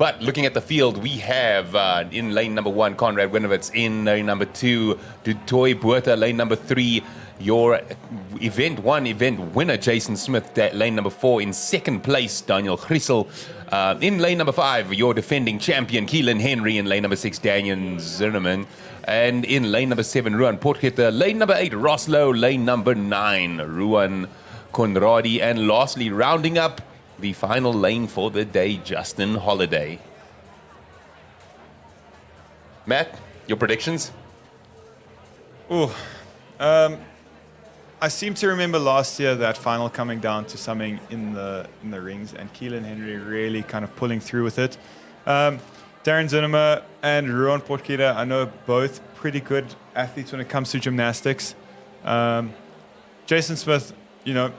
But looking at the field, we have in lane number 1, Conrad Winovitz. In lane number 2, Dutoy Buerta. Lane number 3, your event winner, Jason Smith. Lane number 4, in second place, Daniel Grissel. In lane number 5, your defending champion, Keelan Henry. In lane number 6, Daniel Zimmerman. And in lane number 7, Ruan Potgieter. Lane number 8, Roslow. Lane number 9, Ruan Conradi. And lastly, rounding up the final lane for the day, Justin Holiday. Matt, your predictions? I seem to remember last year that final coming down to something in the rings, and Keelan Henry really kind of pulling through with it. Darren Zinema and Ruan Potgieter, I know both pretty good athletes when it comes to gymnastics. Jason Smith,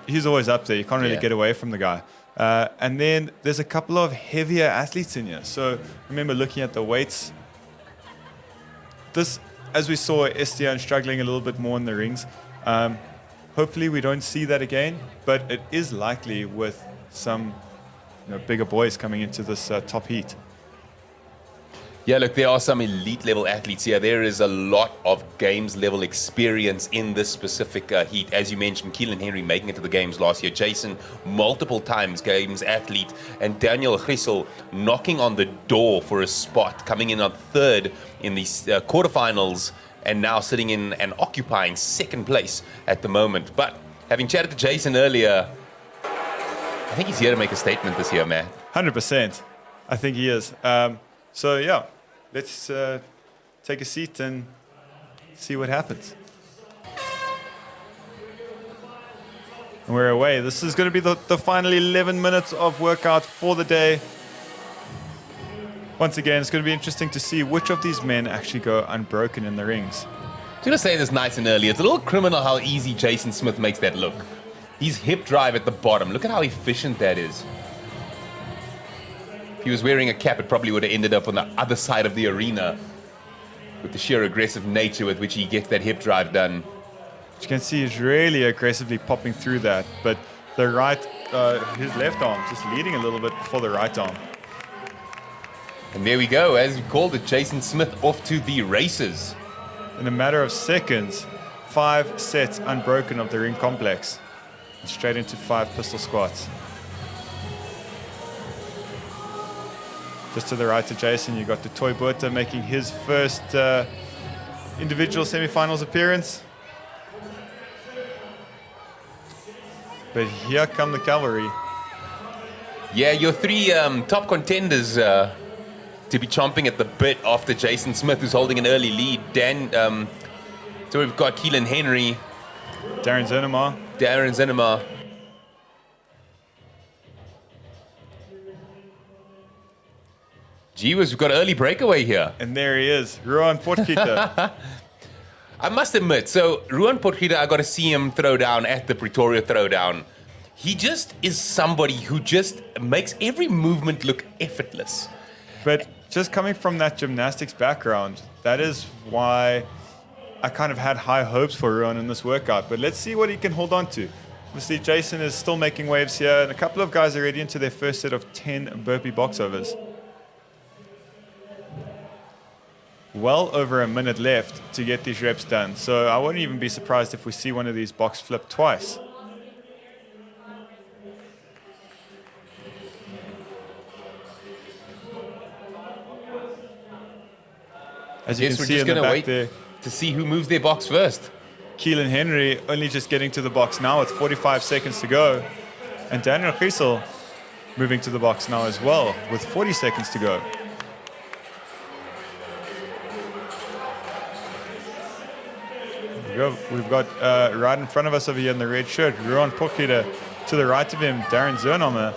he's always up there. You can't really get away from the guy. And then there's a couple of heavier athletes in here. So remember looking at the weights. This, as we saw, Estienne struggling a little bit more in the rings. Hopefully we don't see that again, but it is likely with some bigger boys coming into this top heat. Yeah, look, there are some elite level athletes here. There is a lot of games level experience in this specific heat. As you mentioned, Keelan Henry making it to the games last year. Jason, multiple times games athlete. And Daniel Grissel knocking on the door for a spot, coming in on third in the quarterfinals, and now sitting in and occupying second place at the moment. But having chatted to Jason earlier, I think he's here to make a statement this year, man. 100%. I think he is. So yeah, let's take a seat and see what happens. And we're away. This is going to be the final 11 minutes of workout for the day. Once again, it's going to be interesting to see which of these men actually go unbroken in the rings. I'm going to say this nice and early. It's a little criminal how easy Jason Smith makes that look. His hip drive at the bottom. Look at how efficient that is. If he was wearing a cap, it probably would have ended up on the other side of the arena with the sheer aggressive nature with which he gets that hip drive done. You can see he's really aggressively popping through that, but the his left arm just leading a little bit before the right arm. And there we go, as we called it, Jason Smith off to the races. In a matter of seconds, 5 sets unbroken of the ring complex. And straight into 5 pistol squats. Just to the right of Jason, you got the Dutoy Buerta making his first individual semifinals appearance. But here come the cavalry. Yeah, your 3 top contenders to be chomping at the bit after Jason Smith, who's holding an early lead. So we've got Keelan Henry. Darren Zenema. Gee whiz, we've got an early breakaway here. And there he is, Ruan Potgieter. I must admit, so Ruan Potgieter, I got to see him throw down at the Pretoria Throwdown. He just is somebody who just makes every movement look effortless. But just coming from that gymnastics background, that is why I kind of had high hopes for Ruan in this workout. But let's see what he can hold on to. Obviously, Jason is still making waves here, and a couple of guys are already into their first set of 10 burpee box overs. Well over a minute left to get these reps done. So I won't even be surprised if we see one of these box flip twice. As you can see in the back there, to see who moves their box first. Keelan Henry only just getting to the box now with 45 seconds to go. And Daniel Grissel moving to the box now as well with 40 seconds to go. We've got right in front of us over here in the red shirt, Ruan Potgieter. To the right of him, Darren Zernomer.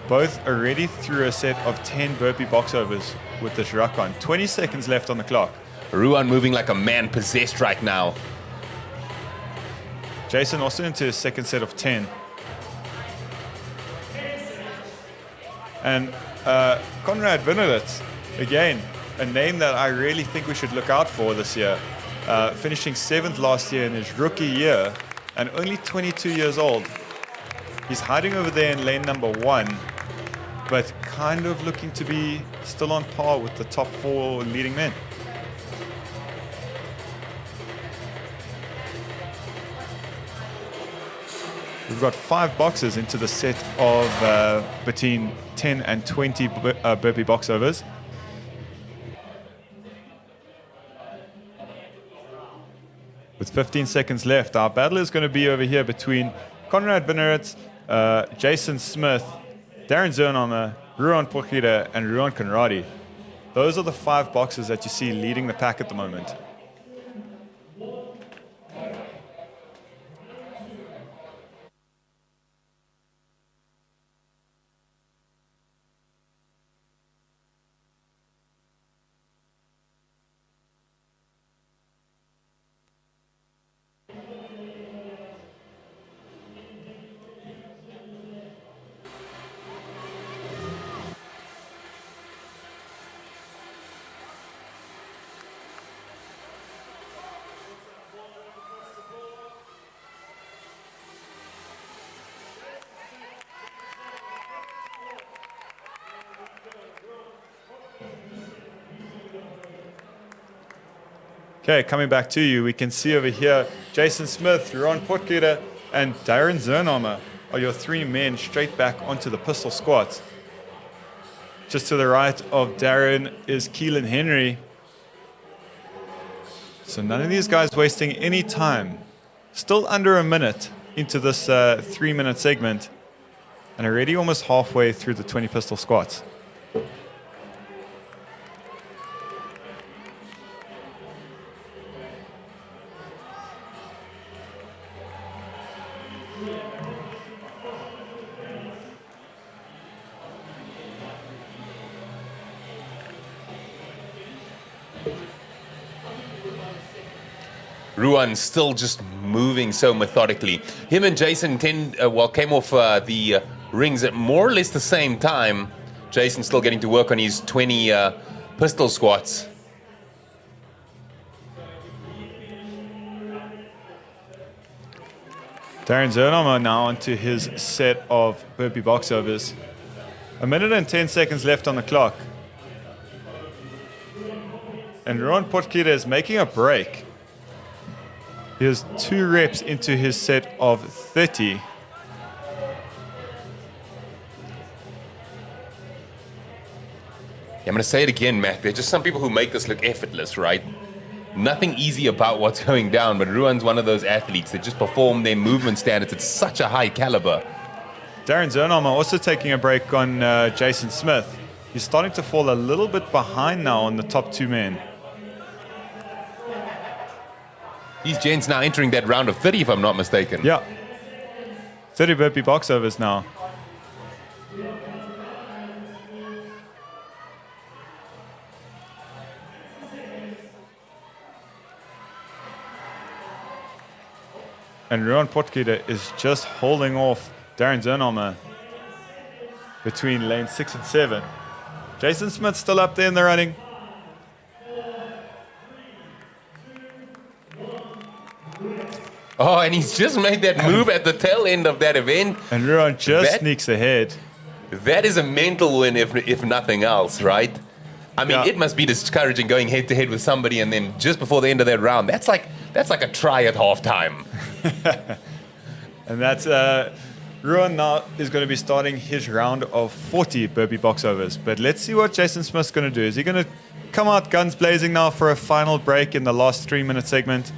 Both already through a set of 10 burpee box overs with this ruck on. 20 seconds left on the clock. Ruan moving like a man possessed right now. Jason also into his second set of 10. And Conrad Winovitz, again, a name that I really think we should look out for this year. Finishing 7th last year in his rookie year and only 22 years old. He's hiding over there in lane number 1 but kind of looking to be still on par with the top 4 leading men. We've got 5 boxes into the set of between 10 and 20 burpee box overs. With 15 seconds left, our battle is going to be over here between Conrad Binneritz, Jason Smith, Darren Zernhammer, Ruan Porchida, and Ruan Conradi. Those are the 5 boxes that you see leading the pack at the moment. Okay, coming back to you, we can see over here Jason Smith, Ruan Porchida, and Darren Zernhammer are your 3 men straight back onto the pistol squat. Just to the right of Darren is Keelan Henry. So none of these guys wasting any time. Still under a minute into this 3-minute segment, and already almost halfway through the 20 pistol squats. Ruan still just moving so methodically. Him and Jason came off the rings at more or less the same time. Jason still getting to work on his 20 pistol squats. Darren Zernhammer now onto his set of burpee box overs. 1 minute and 10 seconds left on the clock. And Ruan Porchida is making a break. He has 2 reps into his set of 30. I'm going to say it again, Matt. There's just some people who make this look effortless, right? Nothing easy about what's going down, but Ruan's one of those athletes that just perform their movement standards at such a high caliber. Darren Zernhammer also taking a break on Jason Smith. He's starting to fall a little bit behind now on the top 2 men. These gents now entering that round of 30, if I'm not mistaken. Yeah. 30 burpee box overs now. And Ruan Porchida is just holding off Darren Zernhammer between lane 6 and 7. Jason Smith still up there in the running. Oh, and he's just made that move at the tail end of that event. And Ruan just sneaks ahead. That is a mental win, if nothing else, right? I mean, It must be discouraging going head-to-head with somebody, and then just before the end of that round, that's like a try at halftime. And that's Ruan now is going to be starting his round of 40 burpee box overs. But let's see what Jason Smith's going to do. Is he going to come out guns blazing now for a final break in the last 3-minute segment?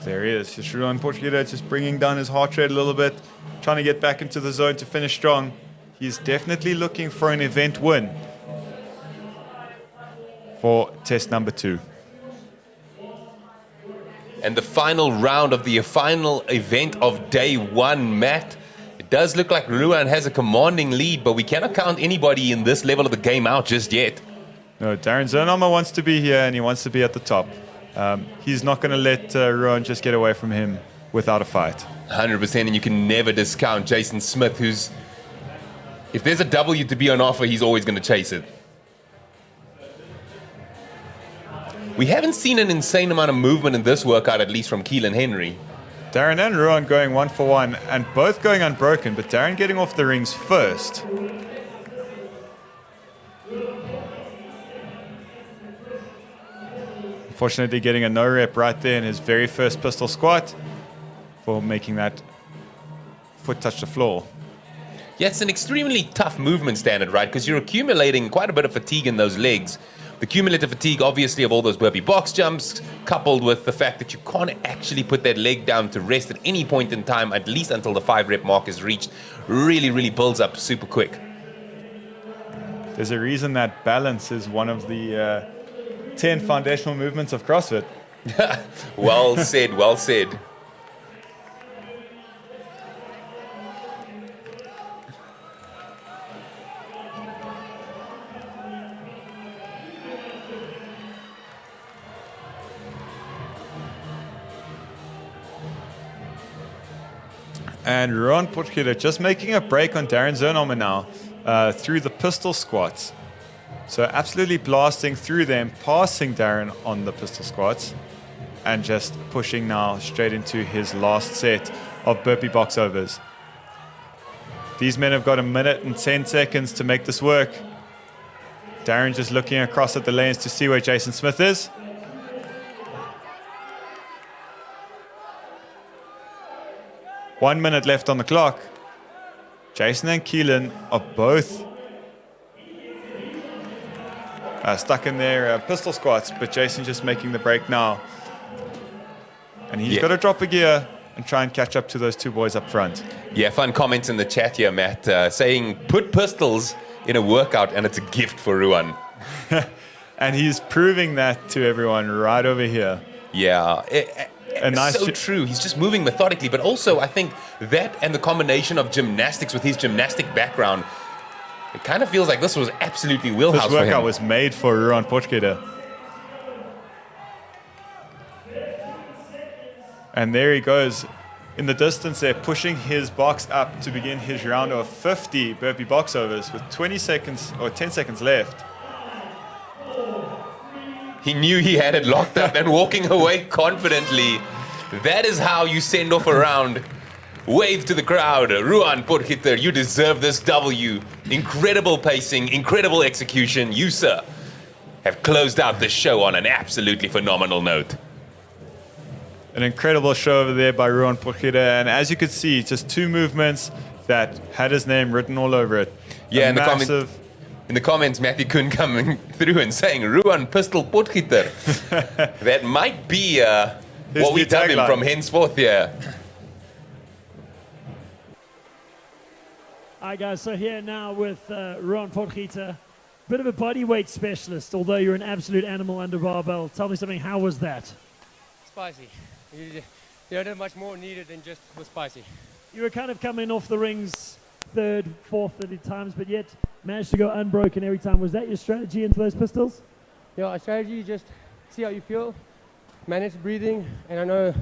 There he is, just Ruan Porchida, just bringing down his heart rate a little bit, trying to get back into the zone to finish strong. He's definitely looking for an event win for test number 2. And the final round of the final event of day 1, Matt. It does look like Ruan has a commanding lead, but we cannot count anybody in this level of the game out just yet. No, Darren Zernhammer wants to be here and he wants to be at the top. He's not going to let Ruan just get away from him without a fight. 100%, and you can never discount Jason Smith, who's If there's a W to be on offer, he's always going to chase it. We haven't seen an insane amount of movement in this workout, at least from Keelan Henry. Darren and Ruan going 1 for 1 and both going unbroken, but Darren getting off the rings first. Unfortunately, getting a no rep right there in his very first pistol squat for making that foot touch the floor. Yeah, it's an extremely tough movement standard, right? Because you're accumulating quite a bit of fatigue in those legs. The cumulative fatigue, obviously, of all those burpee box jumps, coupled with the fact that you can't actually put that leg down to rest at any point in time, at least until the 5 rep mark is reached, really builds up super quick. There's a reason that balance is one of the 10 foundational movements of CrossFit. Well said, well said. And Ron Potgieter just making a break on Darren Zernomer now through the pistol squats. So absolutely blasting through them, passing Darren on the pistol squats, and just pushing now straight into his last set of burpee box overs. These men have got 1 minute and 10 seconds to make this work. Darren just looking across at the lanes to see where Jason Smith is. One minute left on the clock. Jason and Keelan are both stuck in their pistol squats, but Jason just making the break now. And he's got to drop a gear and try and catch up to those two boys up front. Yeah, fun comments in the chat here, Matt, saying put pistols in a workout and it's a gift for Ruan. And he's proving that to everyone right over here. Yeah, it's so true. He's just moving methodically, but also I think that and the combination of gymnastics with his gymnastic background, it kind of feels like this was absolutely wheelhouse for him. This workout was made for Ruan Potgieter. And there he goes in the distance there, pushing his box up to begin his round of 50 burpee box overs with 20 seconds or 10 seconds left. He knew he had it locked up and walking away confidently. That is how you send off a round. Wave to the crowd. Ruan Potgieter, you deserve this W. Incredible pacing, incredible execution. You, sir, have closed out the show on an absolutely phenomenal note. An incredible show over there by Ruan Potgieter. And as you could see, just two movements that had his name written all over it. Yeah, in the comments, Matthew Kuhn coming through and saying, Ruan Pistol Potgieter. That might be what we dub him from henceforth, yeah. Hi guys, so here now with Ruan Potgieter, bit of a body weight specialist, although you're an absolute animal under barbell. Tell me something, how was that? Spicy. You don't have much more needed than just the spicy. You were kind of coming off the rings third, fourth at times, but yet managed to go unbroken every time. Was that your strategy into those pistols? Yeah, our strategy, just see how you feel, manage breathing, and I know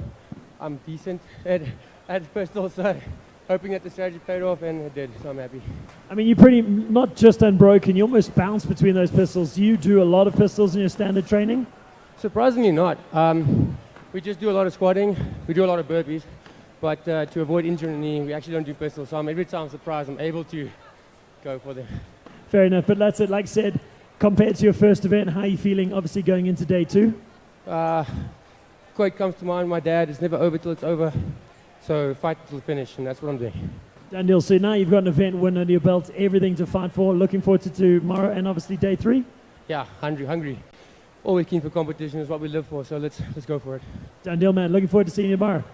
I'm decent at pistols, so hoping that the strategy paid off, and it did, so I'm happy. I mean, you're pretty, not just unbroken, you almost bounce between those pistols. Do you do a lot of pistols in your standard training? Surprisingly not. We just do a lot of squatting, we do a lot of burpees, but to avoid injuring the knee, we actually don't do pistols, so every time I'm surprised I'm able to go for them. Fair enough, but that's it. Like I said, compared to your first event, how are you feeling, obviously, going into day two? Quote comes to mind, my dad, it's never over till it's over. So fight till the finish, and that's what I'm doing. Done deal. So now you've got an event win under your belt, everything to fight for. Looking forward to tomorrow and obviously day three. Yeah, hungry. Always keen for competition is what we live for, so let's go for it. Done deal, man. Looking forward to seeing you tomorrow.